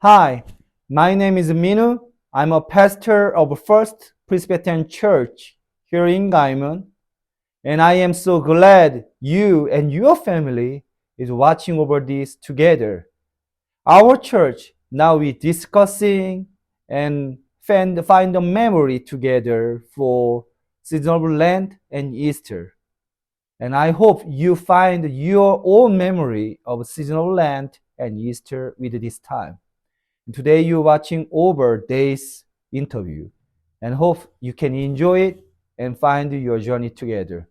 Hi, my name is Minu. I'm a pastor of First Presbyterian Church here in Guymon, and I am so glad you and your family is watching over this together. Our church now we discussing and find a memory together for season of Lent and Easter. And I hope you find your own memory of seasonal Lent and Easter with this time. Today you're watching over this interview and hope you can enjoy it and find your journey together.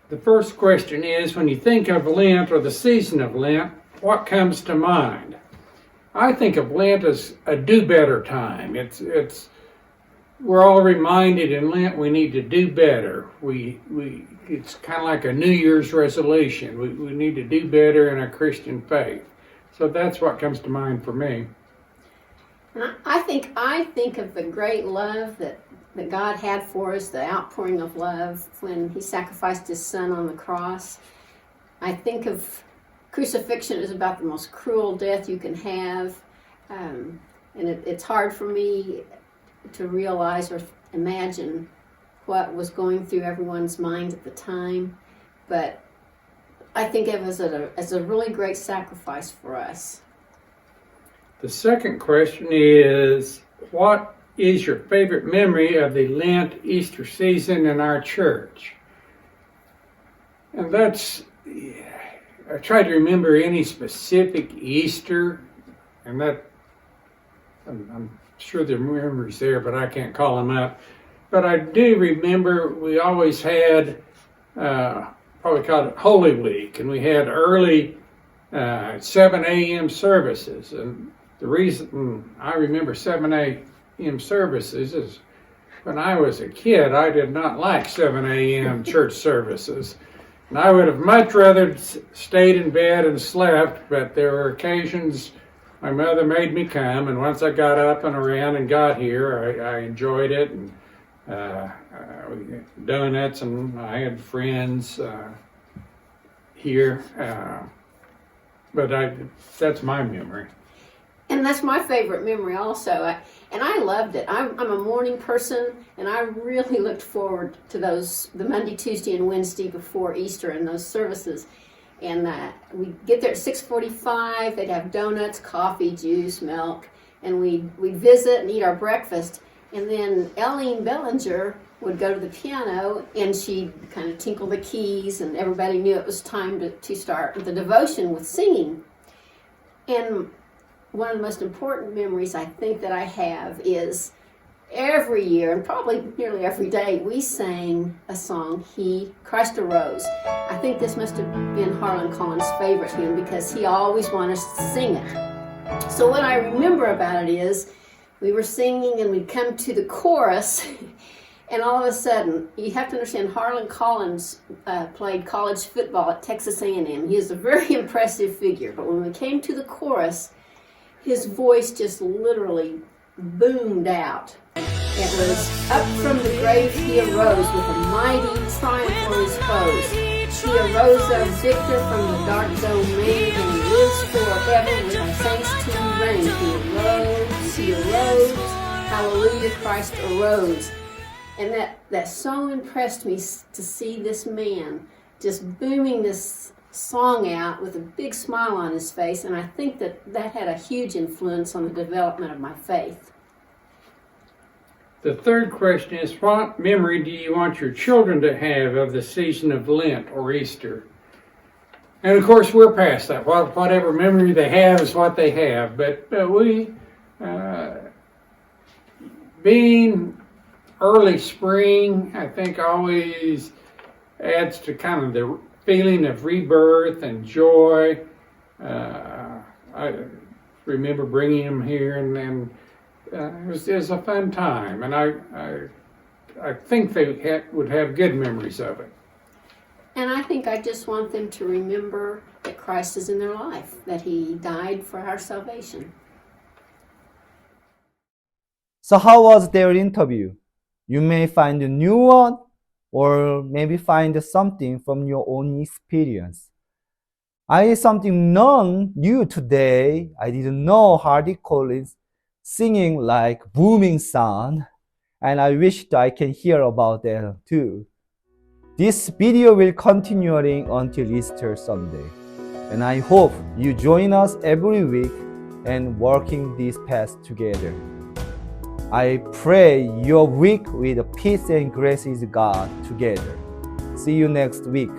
The first question is, when you think of Lent or the season of Lent, what comes to mind? I think of Lent as a do-better time. We're all reminded in Lent we need to do better. It's kind of like a New Year's resolution. We need to do better in our Christian faith. So that's what comes to mind for me. I think of the great love that God had for us, the outpouring of love when He sacrificed His Son on the cross. I think of crucifixion as about the most cruel death you can have, and it's hard for me to realize or imagine what was going through everyone's mind at the time, but I think of it as a really great sacrifice for us. The second question is, what is your favorite memory of the Lent Easter season in our church? And I try to remember any specific Easter, and I'm sure there are memories there, but I can't call them up. But I do remember we always had, probably called it Holy Week, and we had early 7 a.m. services. And the reason I remember 7 a.m. services is when I was a kid, I did not like 7 a.m. church services. And I would have much rather stayed in bed and slept, but there were occasions my mother made me come, and once I got up and around and got here, I enjoyed it. And donuts, and I had friends here, but that's my memory. And that's my favorite memory also, and I loved it. I'm a morning person, and I really looked forward to the Monday, Tuesday, and Wednesday before Easter and those services. And we'd get there at 6:45, they'd have donuts, coffee, juice, milk, and we'd visit and eat our breakfast. And then Eileen Bellinger would go to the piano, and she'd kind of tinkle the keys, and everybody knew it was time to start the devotion with singing. And one of the most important memories I think that I have is every year, and probably nearly every day, we sang a song, Christ Arose. I think this must have been Harlan Collins' favorite hymn because he always wanted us to sing it. So what I remember about it is we were singing and we'd come to the chorus, and all of a sudden, you have to understand, Harlan Collins played college football at Texas A&M. He is a very impressive figure, but when we came to the chorus, his voice just literally boomed out. It was, up from the grave he arose with a mighty triumph for his foes. He arose our victor from the dark domain, and he lives forever with the saints to reign. He arose, hallelujah, Christ arose. And that so impressed me to see this man just booming this song out with a big smile on his face, and I think that had a huge influence on the development of my faith. The third question is, what memory do you want your children to have of the season of Lent or Easter? And of course, we're past that. Whatever memory they have is what they have. But we, being early spring, I think always adds to kind of the feeling of rebirth and joy. I remember bringing them here, and it was a fun time, and I think they would have good memories of it. And I think I just want them to remember that Christ is in their life, that He died for our salvation. So how was their interview? You may find a new one or maybe find something from your own experience. Something new today. I didn't know Hardy Collins singing like booming sound, and I wished I can hear about that too. This video will continuing until Easter Sunday, and I hope you join us every week and working this path together. I pray your week with peace and grace is God together. See you next week.